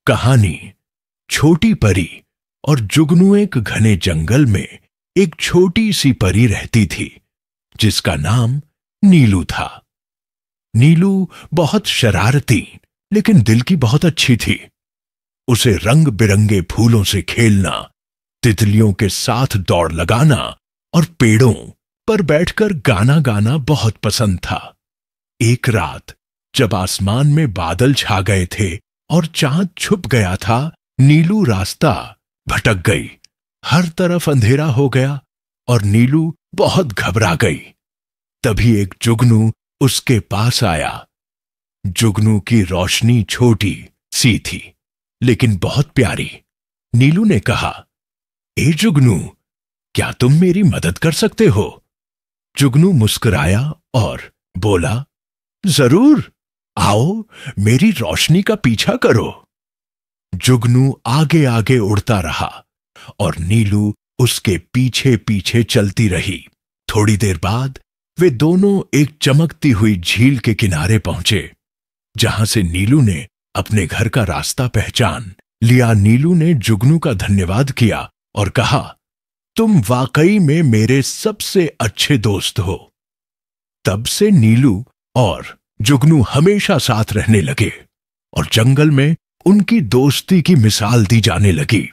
कहानी छोटी परी और जुगनू। एक घने जंगल में एक छोटी सी परी रहती थी जिसका नाम नीलू था। नीलू बहुत शरारती लेकिन दिल की बहुत अच्छी थी। उसे रंग बिरंगे फूलों से खेलना, तितलियों के साथ दौड़ लगाना और पेड़ों पर बैठकर गाना गाना बहुत पसंद था। एक रात जब आसमान में बादल छा गए थे और चांद छुप गया था, नीलू रास्ता भटक गई। हर तरफ अंधेरा हो गया और नीलू बहुत घबरा गई। तभी एक जुगनू उसके पास आया। जुगनू की रोशनी छोटी सी थी लेकिन बहुत प्यारी। नीलू ने कहा, ए जुगनू, क्या तुम मेरी मदद कर सकते हो? जुगनू मुस्कुराया और बोला, जरूर, आओ मेरी रोशनी का पीछा करो। जुगनू आगे आगे उड़ता रहा और नीलू उसके पीछे पीछे चलती रही। थोड़ी देर बाद वे दोनों एक चमकती हुई झील के किनारे पहुंचे जहां से नीलू ने अपने घर का रास्ता पहचान लिया। नीलू ने जुगनू का धन्यवाद किया और कहा, तुम वाकई में मेरे सबसे अच्छे दोस्त हो। तब से नीलू और जुगनू हमेशा साथ रहने लगे और जंगल में उनकी दोस्ती की मिसाल दी जाने लगी।